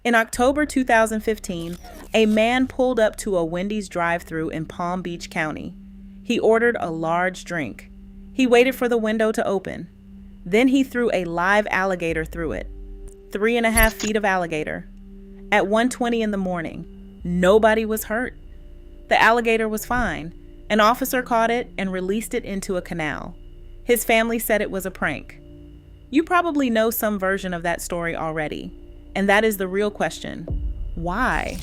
In October 2015, a man pulled up to a Wendy's drive-thru in Palm Beach County. He ordered a large drink. He waited for the window to open. Then he threw a live alligator through it. 3.5 feet of alligator. At 1:20 in the morning, nobody was hurt. The alligator was fine. An officer caught it and released it into a canal. His family said it was a prank. You probably know some version of that story already. And that is the real question. Why?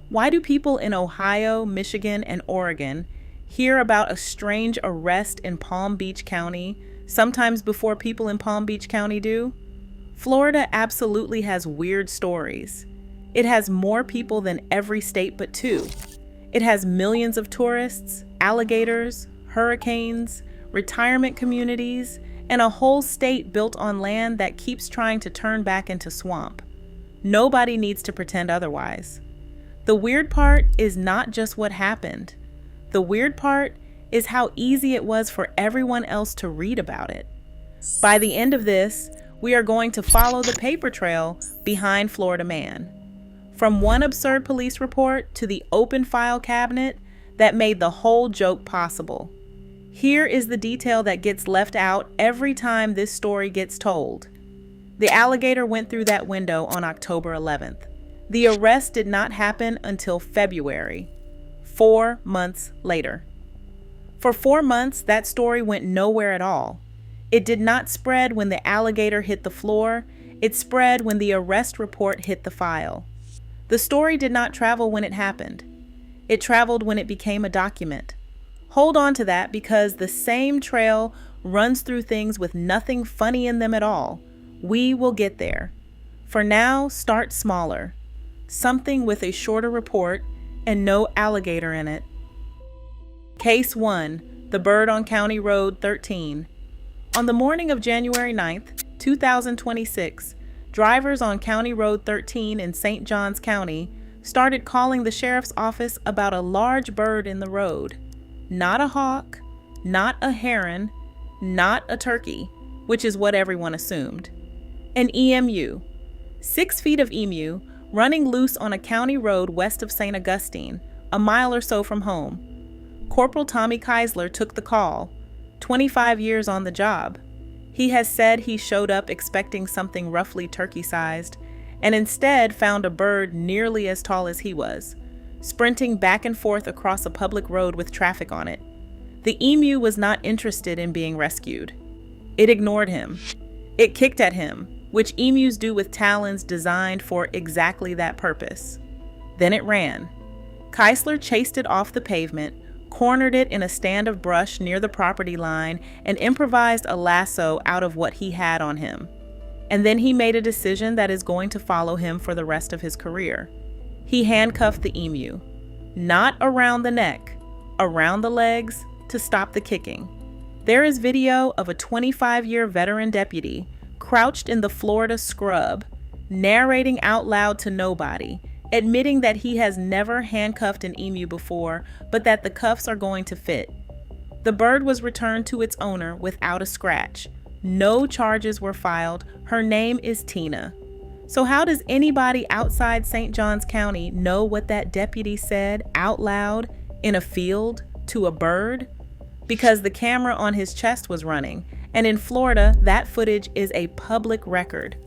Why do people in Ohio, Michigan, and Oregon hear about a strange arrest in Palm Beach County, sometimes before people in Palm Beach County do? Florida absolutely has weird stories. It has more people than every state but two. It has millions of tourists, alligators, hurricanes, retirement communities, and a whole state built on land that keeps trying to turn back into swamp. Nobody needs to pretend otherwise. The weird part is not just what happened. The weird part is how easy it was for everyone else to read about it. By the end of this, we are going to follow the paper trail behind Florida Man. From one absurd police report to the open file cabinet that made the whole joke possible. Here is the detail that gets left out every time this story gets told. The alligator went through that window on October 11th. The arrest did not happen until February, 4 months later. For 4 months, that story went nowhere at all. It did not spread when the alligator hit the floor. It spread when the arrest report hit the file. The story did not travel when it happened. It traveled when it became a document. Hold on to that because the same trail runs through things with nothing funny in them at all. We will get there. For now, start smaller. Something with a shorter report and no alligator in it. Case 1, the bird on County Road 13. On the morning of January 9th, 2026, drivers on County Road 13 in St. Johns County started calling the sheriff's office about a large bird in the road. Not a hawk, not a heron, not a turkey, which is what everyone assumed. An emu. 6 feet of emu running loose on a county road west of St. Augustine, a mile or so from home. Corporal Tommy Keisler took the call, 25 years on the job. He has said he showed up expecting something roughly turkey-sized, and instead found a bird nearly as tall as he was, sprinting back and forth across a public road with traffic on it. The emu was not interested in being rescued. It ignored him. It kicked at him, which emus do with talons designed for exactly that purpose. Then it ran. Keisler chased it off the pavement, cornered it in a stand of brush near the property line, and improvised a lasso out of what he had on him. And then he made a decision that is going to follow him for the rest of his career. He handcuffed the emu, not around the neck, around the legs to stop the kicking. There is video of a 25-year veteran deputy crouched in the Florida scrub, narrating out loud to nobody, admitting that he has never handcuffed an emu before, but that the cuffs are going to fit. The bird was returned to its owner without a scratch. No charges were filed. Her name is Tina. So how does anybody outside St. Johns County know what that deputy said out loud in a field to a bird? Because the camera on his chest was running, and in Florida, that footage is a public record.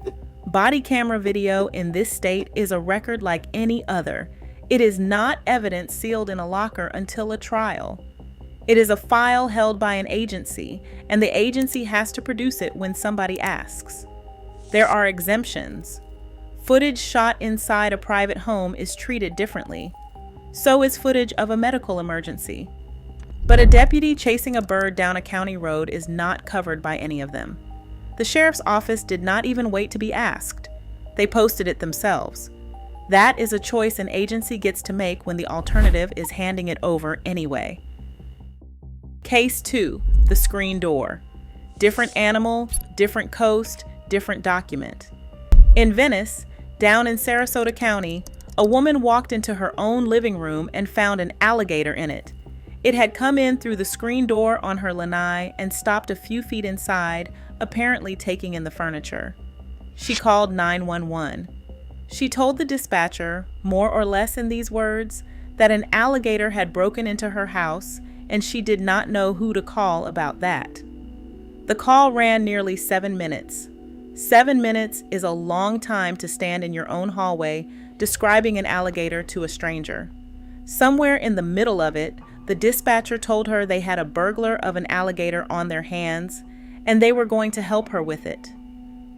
Body camera video in this state is a record like any other. It is not evidence sealed in a locker until a trial. It is a file held by an agency, and the agency has to produce it when somebody asks. There are exemptions. Footage shot inside a private home is treated differently. So is footage of a medical emergency. But a deputy chasing a bird down a county road is not covered by any of them. The sheriff's office did not even wait to be asked. They posted it themselves. That is a choice an agency gets to make when the alternative is handing it over anyway. Case 2, the screen door. Different animal, different coast, different document. In Venice, down in Sarasota County, a woman walked into her own living room and found an alligator in it. It had come in through the screen door on her lanai and stopped a few feet inside, apparently taking in the furniture. She called 911. She told the dispatcher, more or less in these words, that an alligator had broken into her house and she did not know who to call about that. The call ran nearly 7 minutes. 7 minutes is a long time to stand in your own hallway describing an alligator to a stranger. Somewhere in the middle of it, the dispatcher told her they had a burglar of an alligator on their hands and they were going to help her with it.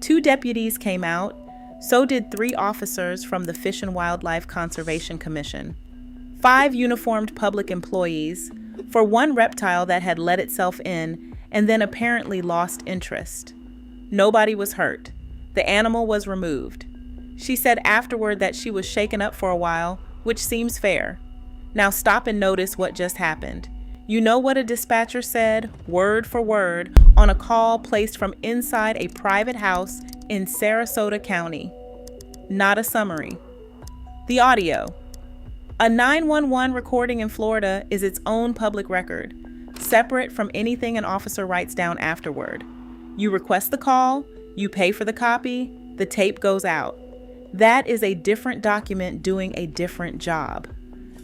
2 deputies came out, so did 3 officers from the Fish and Wildlife Conservation Commission, 5 uniformed public employees for one reptile that had let itself in and then apparently lost interest. Nobody was hurt. The animal was removed. She said afterward that she was shaken up for a while, which seems fair. Now stop and notice what just happened. You know what a dispatcher said, word for word, on a call placed from inside a private house in Sarasota County. Not a summary. The audio. A 911 recording in Florida is its own public record, separate from anything an officer writes down afterward. You request the call, you pay for the copy, the tape goes out. That is a different document doing a different job.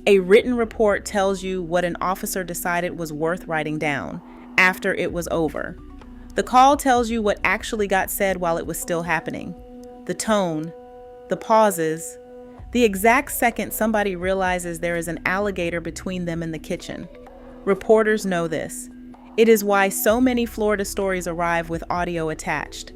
A written report tells you what an officer decided was worth writing down after it was over. The call tells you what actually got said while it was still happening. The tone, the pauses, the exact second somebody realizes there is an alligator between them in the kitchen. Reporters know this. It is why so many Florida stories arrive with audio attached.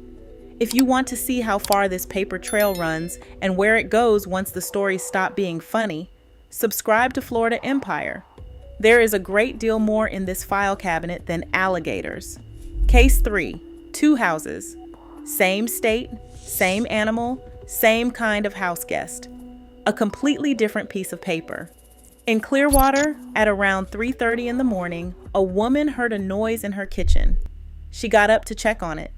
If you want to see how far this paper trail runs and where it goes once the stories stop being funny, subscribe to Florida Empire. There is a great deal more in this file cabinet than alligators. Case 3, 2 houses. Same state, same animal, same kind of house guest. A completely different piece of paper. In Clearwater, at around 3:30 in the morning, a woman heard a noise in her kitchen. She got up to check on it.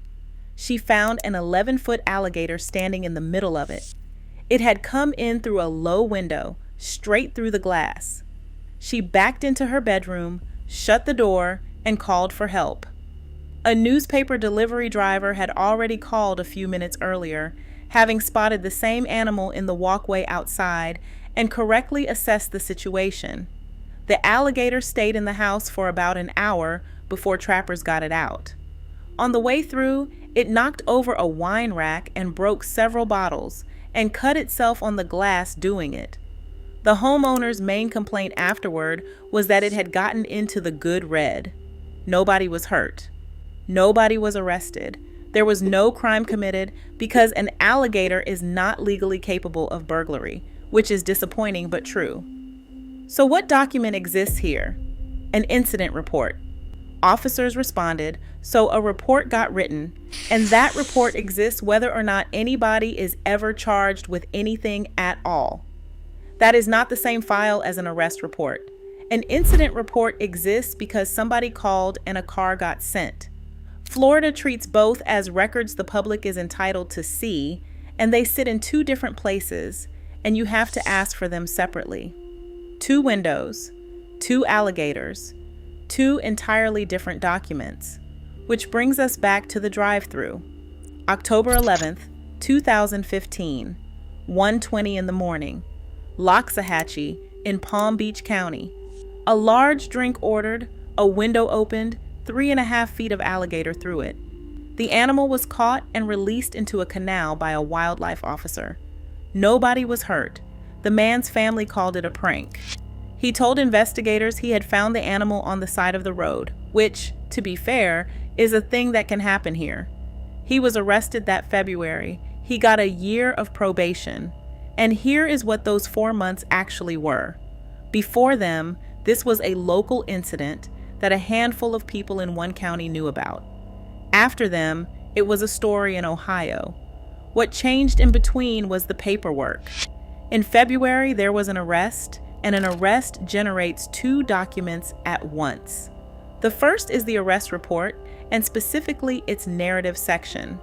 She found an 11-foot alligator standing in the middle of it. It had come in through a low window, straight through the glass. She backed into her bedroom, shut the door, and called for help. A newspaper delivery driver had already called a few minutes earlier, having spotted the same animal in the walkway outside and correctly assessed the situation. The alligator stayed in the house for about an hour before trappers got it out. On the way through, it knocked over a wine rack and broke several bottles and cut itself on the glass doing it. The homeowner's main complaint afterward was that it had gotten into the good red. Nobody was hurt. Nobody was arrested. There was no crime committed because an alligator is not legally capable of burglary, which is disappointing but true. So what document exists here? An incident report. Officers responded, so a report got written, and that report exists whether or not anybody is ever charged with anything at all. That is not the same file as an arrest report. An incident report exists because somebody called and a car got sent. Florida treats both as records the public is entitled to see, and they sit in 2 different places, and you have to ask for them separately. 2 windows, 2 alligators, 2 entirely different documents, which brings us back to the drive-thru. October 11th, 2015, 1:20 in the morning, Loxahatchee in Palm Beach County. A large drink ordered, a window opened, 3.5 feet of alligator through it. The animal was caught and released into a canal by a wildlife officer. Nobody was hurt. The man's family called it a prank. He told investigators he had found the animal on the side of the road, which, to be fair, is a thing that can happen here. He was arrested that February. He got a year of probation. And here is what those 4 months actually were. Before them, this was a local incident that a handful of people in one county knew about. After them, it was a story in Ohio. What changed in between was the paperwork. In February, there was an arrest, and an arrest generates 2 documents at once. The first is the arrest report, and specifically its narrative section.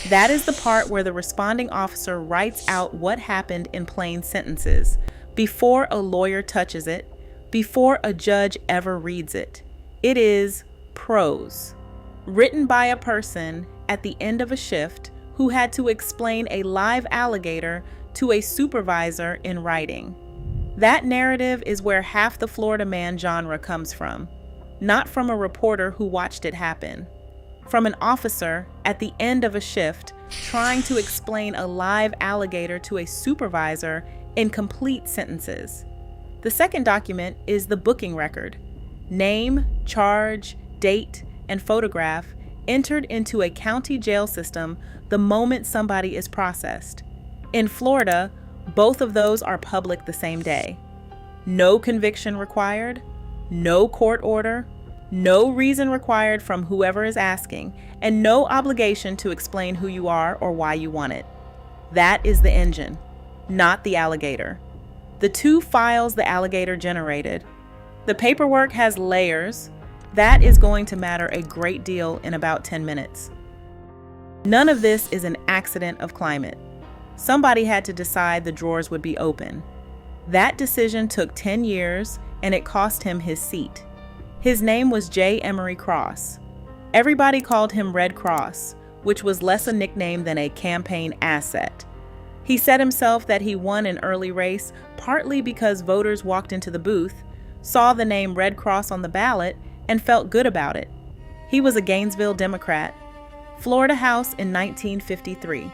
That is the part where the responding officer writes out what happened in plain sentences, before a lawyer touches it, before a judge ever reads it. It is prose, written by a person at the end of a shift who had to explain a live alligator to a supervisor in writing. That narrative is where half the Florida Man genre comes from, not from a reporter who watched it happen. From an officer at the end of a shift trying to explain a live alligator to a supervisor in complete sentences. The second document is the booking record. Name, charge, date, and photograph entered into a county jail system the moment somebody is processed. In Florida, both of those are public the same day. No conviction required, no court order, no reason required from whoever is asking, and no obligation to explain who you are or why you want it. That is the engine, not the alligator. The two files the alligator generated. The paperwork has layers. That is going to matter a great deal in about 10 minutes. None of this is an accident of climate. Somebody had to decide the drawers would be open. That decision took 10 years, and it cost him his seat. His name was J. Emory Cross. Everybody called him Red Cross, which was less a nickname than a campaign asset. He said himself that he won an early race partly because voters walked into the booth, saw the name Red Cross on the ballot, and felt good about it. He was a Gainesville Democrat. Florida House in 1953.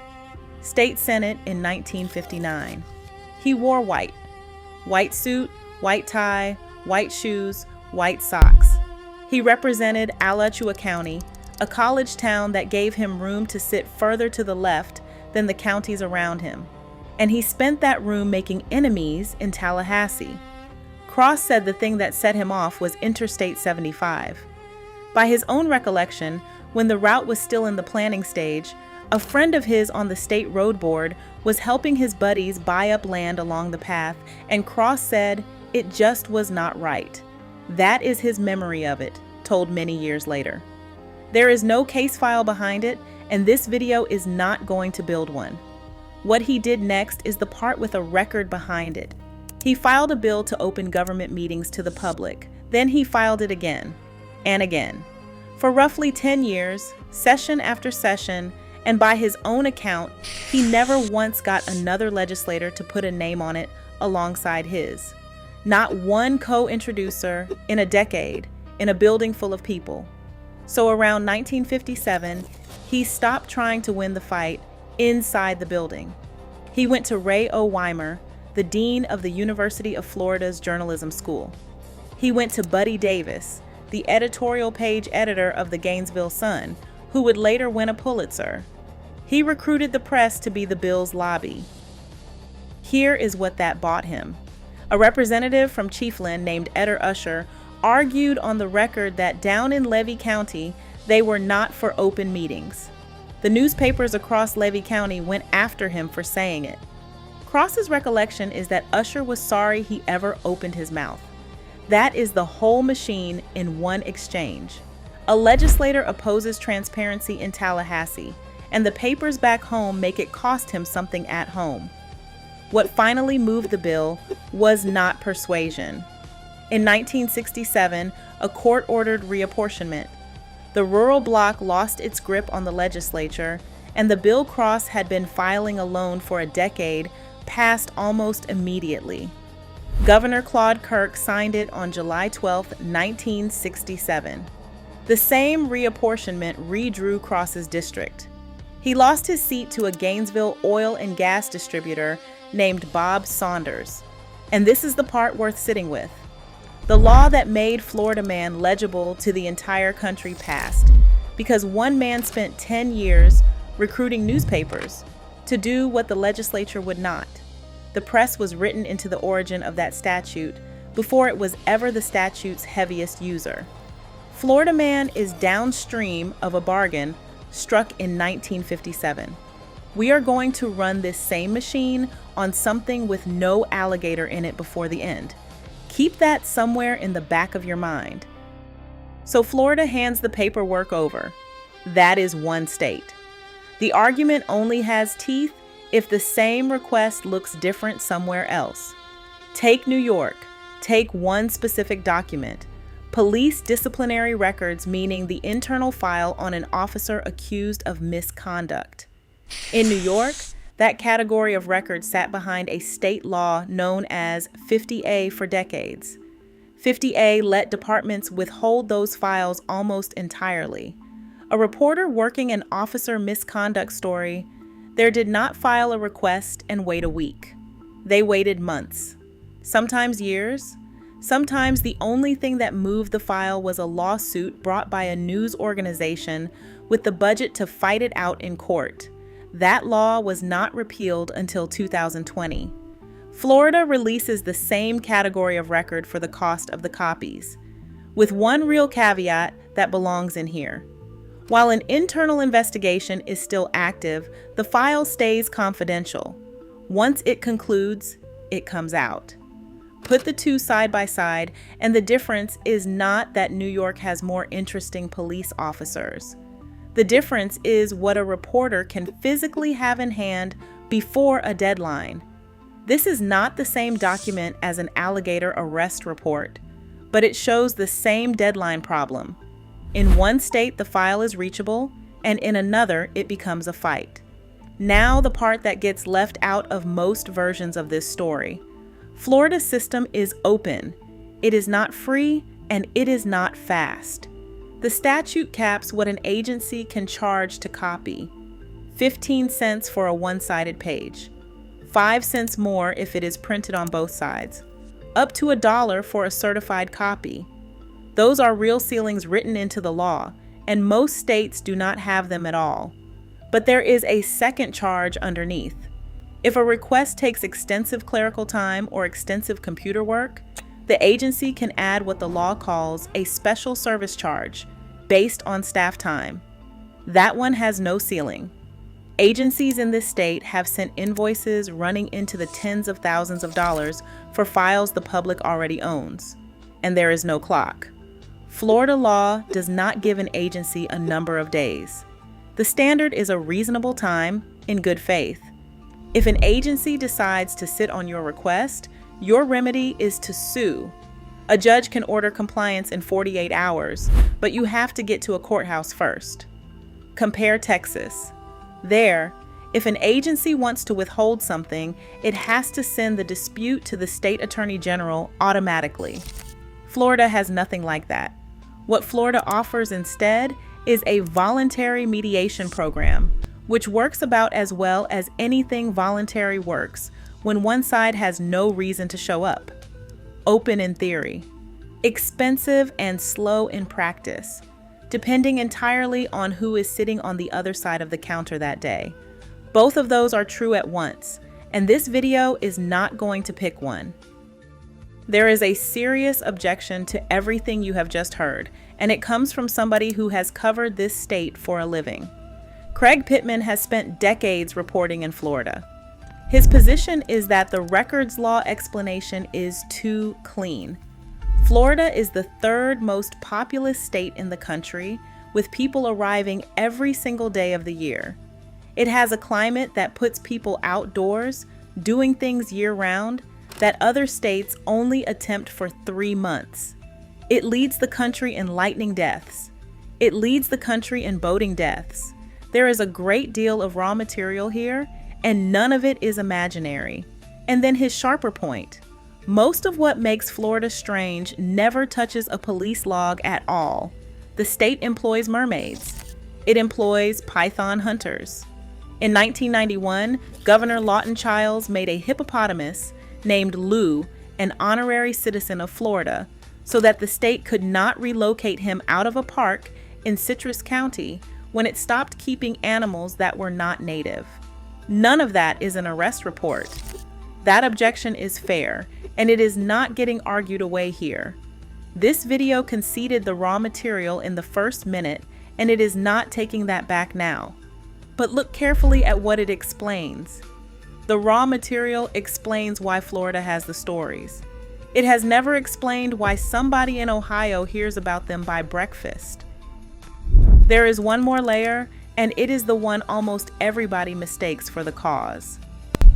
State Senate in 1959. He wore white. White suit, white tie, white shoes, white socks. He represented Alligator County, a college town that gave him room to sit further to the left than the counties around him. And he spent that room making enemies in Tallahassee. Cross said the thing that set him off was Interstate 75. By his own recollection, when the route was still in the planning stage, a friend of his on the state road board was helping his buddies buy up land along the path, and Cross said it just was not right. That is his memory of it, told many years later. There is no case file behind it, and this video is not going to build one. What he did next is the part with a record behind it. He filed a bill to open government meetings to the public. Then he filed it again and again. For roughly 10 years, session after session, and by his own account, he never once got another legislator to put a name on it alongside his. Not one co-introducer in a decade in a building full of people. So around 1957, he stopped trying to win the fight inside the building. He went to Ray O. Weimer, the dean of the University of Florida's journalism school. He went to Buddy Davis, the editorial page editor of the Gainesville Sun, who would later win a Pulitzer. He recruited the press to be the bill's lobby. Here is what that bought him. A representative from Chiefland named Eder Usher argued on the record that down in Levy County, they were not for open meetings. The newspapers across Levy County went after him for saying it. Cross's recollection is that Usher was sorry he ever opened his mouth. That is the whole machine in one exchange. A legislator opposes transparency in Tallahassee, and the papers back home make it cost him something at home. What finally moved the bill was not persuasion. In 1967, a court ordered reapportionment. The rural bloc lost its grip on the legislature, and the bill Cross had been filing alone for a decade passed almost immediately. Governor Claude Kirk signed it on July 12, 1967. The same reapportionment redrew Cross's district. He lost his seat to a Gainesville oil and gas distributor named Bob Saunders. And this is the part worth sitting with. The law that made Florida Man legible to the entire country passed because one man spent 10 years recruiting newspapers to do what the legislature would not. The press was written into the origin of that statute before it was ever the statute's heaviest user. Florida Man is downstream of a bargain struck in 1957. We are going to run this same machine on something with no alligator in it before the end. Keep that somewhere in the back of your mind. So Florida hands the paperwork over. That is one state. The argument only has teeth if the same request looks different somewhere else. Take New York. Take one specific document. Police disciplinary records, meaning the internal file on an officer accused of misconduct. In New York, That category of record sat behind a state law known as 50A for decades. 50A let departments withhold those files almost entirely. A reporter working an officer misconduct story there did not file a request and wait a week. They waited months, sometimes years. Sometimes the only thing that moved the file was a lawsuit brought by a news organization with the budget to fight it out in court. That law was not repealed until 2020. Florida releases the same category of record for the cost of the copies, with one real caveat that belongs in here. While an internal investigation is still active, the file stays confidential. Once it concludes, it comes out. Put the two side by side, and the difference is not that New York has more interesting police officers. The difference is what a reporter can physically have in hand before a deadline. This is not the same document as an alligator arrest report, but it shows the same deadline problem. In one state, the file is reachable, and in another, it becomes a fight. Now, the part that gets left out of most versions of this story. Florida's system is open. It is not free, and it is not fast. The statute caps what an agency can charge to copy. 15 cents for a one-sided page. 5 cents more if it is printed on both sides. Up to $1 for a certified copy. Those are real ceilings written into the law, and most states do not have them at all. But there is a second charge underneath. If a request takes extensive clerical time or extensive computer work, the agency can add what the law calls a special service charge based on staff time. That one has no ceiling. Agencies in this state have sent invoices running into the tens of thousands of dollars for files the public already owns, and there is no clock. Florida law does not give an agency a number of days. The standard is a reasonable time in good faith. If an agency decides to sit on your request, your remedy is to sue. A judge can order compliance in 48 hours, but you have to get to a courthouse first. Compare Texas. There, if an agency wants to withhold something, it has to send the dispute to the state attorney general automatically. Florida has nothing like that. What Florida offers instead is a voluntary mediation program, which works about as well as anything voluntary works when one side has no reason to show up. Open in theory. Expensive and slow in practice, depending entirely on who is sitting on the other side of the counter that day. Both of those are true at once, and this video is not going to pick one. There is a serious objection to everything you have just heard, and it comes from somebody who has covered this state for a living. Craig Pittman has spent decades reporting in Florida. His position is that the records law explanation is too clean. Florida is the third most populous state in the country, with people arriving every single day of the year. It has a climate that puts people outdoors, doing things year-round, that other states only attempt for 3 months. It leads the country in lightning deaths. It leads the country in boating deaths. There is a great deal of raw material here, and none of it is imaginary. And then his sharper point. Most of what makes Florida strange never touches a police log at all. The state employs mermaids. It employs python hunters. In 1991, Governor Lawton Chiles made a hippopotamus named Lou an honorary citizen of Florida so that the state could not relocate him out of a park in Citrus County when it stopped keeping animals that were not native. None of that is an arrest report. That objection is fair, and it is not getting argued away here. This video conceded the raw material in the first minute, and it is not taking that back now. But look carefully at what it explains. The raw material explains why Florida has the stories. It has never explained why somebody in Ohio hears about them by breakfast. There is one more layer, and it is the one almost everybody mistakes for the cause.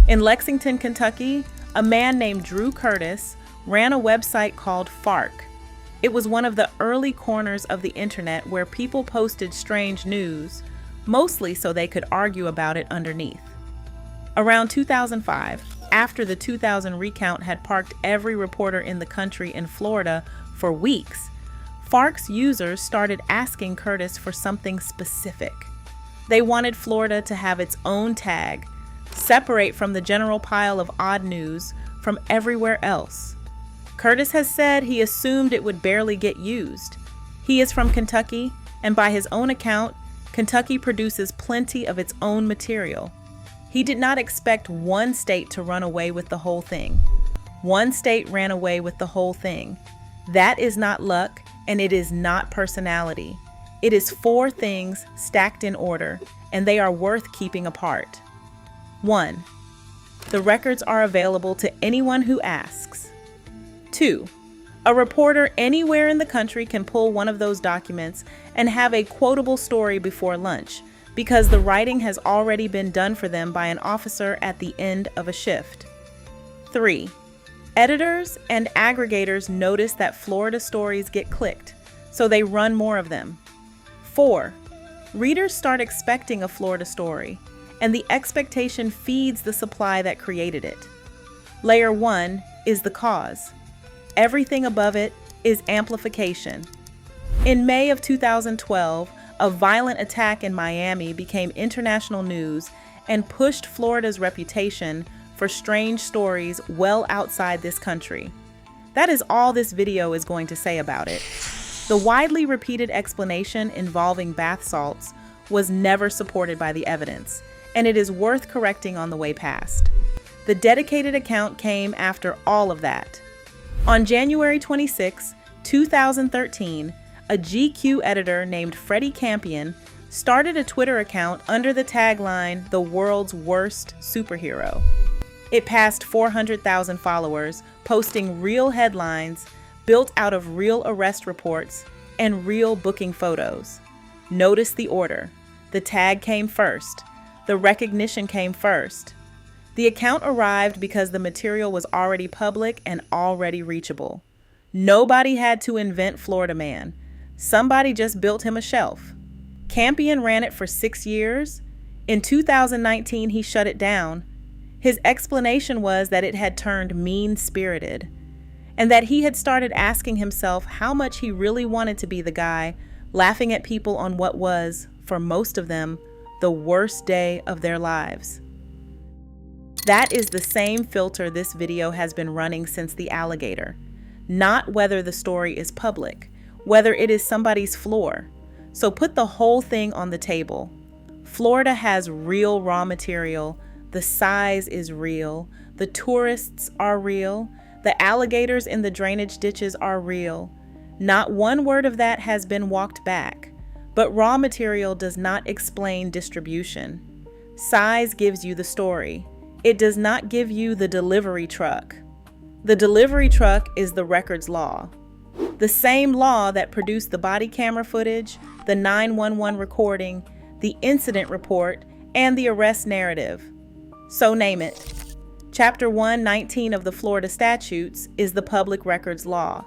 In Lexington, Kentucky, a man named Drew Curtis ran a website called FARC. It was one of the early corners of the internet where people posted strange news, mostly so they could argue about it underneath. Around 2005, after the 2000 recount had parked every reporter in the country in Florida for weeks, FARC's users started asking Curtis for something specific. They wanted Florida to have its own tag, separate from the general pile of odd news from everywhere else. Curtis has said he assumed it would barely get used. He is from Kentucky, and by his own account, Kentucky produces plenty of its own material. He did not expect one state to run away with the whole thing. One state ran away with the whole thing. That is not luck, and it is not personality. It is 4 things stacked in order, and they are worth keeping apart. 1. The records are available to anyone who asks. 2. A reporter anywhere in the country can pull one of those documents and have a quotable story before lunch, because the writing has already been done for them by an officer at the end of a shift. 3. Editors and aggregators notice that Florida stories get clicked, so they run more of them. 4. Readers start expecting a Florida story, and the expectation feeds the supply that created it. Layer 1 is the cause. Everything above it is amplification. In May of 2012, a violent attack in Miami became international news and pushed Florida's reputation for strange stories well outside this country. That is all this video is going to say about it. The widely repeated explanation involving bath salts was never supported by the evidence, and it is worth correcting on the way past. The dedicated account came after all of that. On January 26, 2013, a GQ editor named Freddie Campion started a Twitter account under the tagline, "The World's Worst Superhero." It passed 400,000 followers, posting real headlines built out of real arrest reports and real booking photos. Notice the order. The tag came first. The recognition came first. The account arrived because the material was already public and already reachable. Nobody had to invent Florida Man. Somebody just built him a shelf. Campion ran it for 6 years. In 2019, he shut it down. His explanation was that it had turned mean-spirited, and that he had started asking himself how much he really wanted to be the guy laughing at people on what was, for most of them, the worst day of their lives. That is the same filter this video has been running since the Alligator. Not whether the story is public, whether it is somebody's floor. So put the whole thing on the table. Florida has real raw material. The size is real. The tourists are real. The alligators in the drainage ditches are real. Not one word of that has been walked back. But raw material does not explain distribution. Size gives you the story. It does not give you the delivery truck. The delivery truck is the records law. The same law that produced the body camera footage, the 911 recording, the incident report, and the arrest narrative. So name it. Chapter 119 of the Florida statutes is the public records law.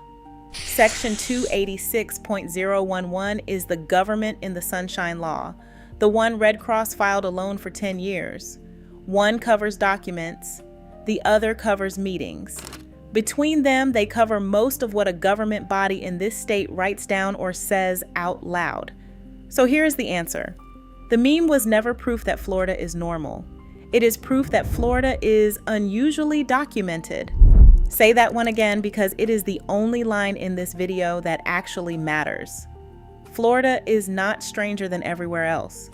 Section 286.011 is the government in the Sunshine Law, the one Red Cross filed alone for 10 years. One covers documents, the other covers meetings. Between them, they cover most of what a government body in this state writes down or says out loud. So here's the answer. The meme was never proof that Florida is normal. It is proof that Florida is unusually documented. Say that one again because it is the only line in this video that actually matters. Florida is not stranger than everywhere else.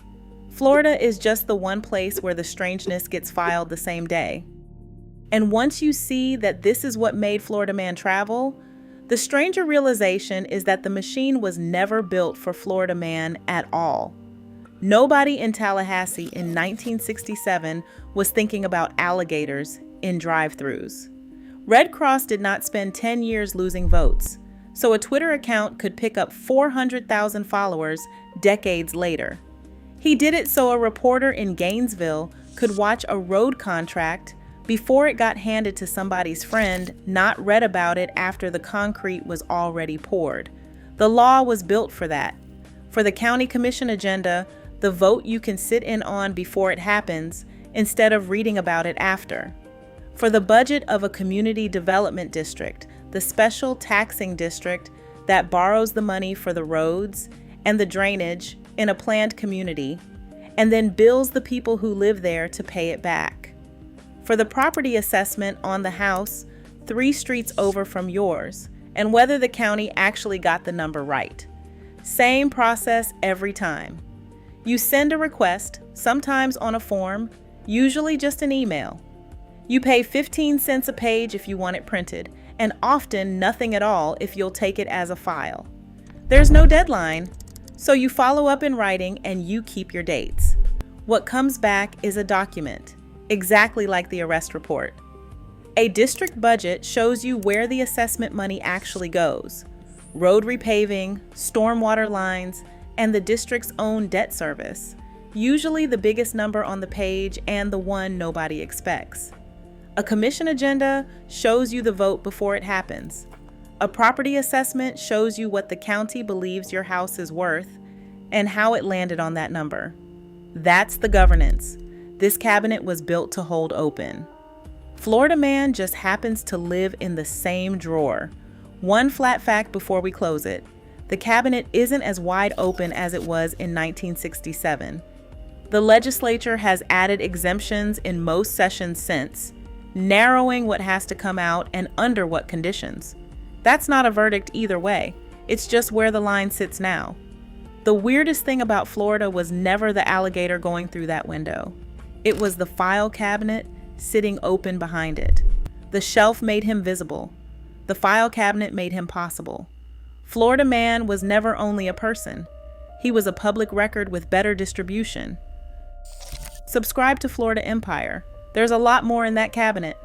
Florida is just the one place where the strangeness gets filed the same day. And once you see that this is what made Florida Man travel, the stranger realization is that the machine was never built for Florida Man at all. Nobody in Tallahassee in 1967 was thinking about alligators in drive-thrus. Red Cross did not spend 10 years losing votes, so a Twitter account could pick up 400,000 followers decades later. He did it so a reporter in Gainesville could watch a road contract before it got handed to somebody's friend, not read about it after the concrete was already poured. The law was built for that. For the county commission agenda, the vote you can sit in on before it happens, instead of reading about it after. For the budget of a community development district, the special taxing district that borrows the money for the roads and the drainage in a planned community, and then bills the people who live there to pay it back. For the property assessment on the house 3 streets over from yours, and whether the county actually got the number right. Same process every time. You send a request, sometimes on a form, usually just an email. You pay 15 cents a page if you want it printed, and often nothing at all if you'll take it as a file. There's no deadline, so you follow up in writing and you keep your dates. What comes back is a document, exactly like the arrest report. A district budget shows you where the assessment money actually goes: road repaving, stormwater lines, and the district's own debt service, usually the biggest number on the page and the one nobody expects. A commission agenda shows you the vote before it happens. A property assessment shows you what the county believes your house is worth and how it landed on that number. That's the governance this cabinet was built to hold open. Florida Man just happens to live in the same drawer. One flat fact before we close it: the cabinet isn't as wide open as it was in 1967. The legislature has added exemptions in most sessions since, narrowing what has to come out and under what conditions. That's not a verdict either way. It's just where the line sits now. The weirdest thing about Florida was never the alligator going through that window. It was the file cabinet sitting open behind it. The shelf made him visible. The file cabinet made him possible. Florida Man was never only a person. He was a public record with better distribution. Subscribe to Florida Empire. There's a lot more in that cabinet.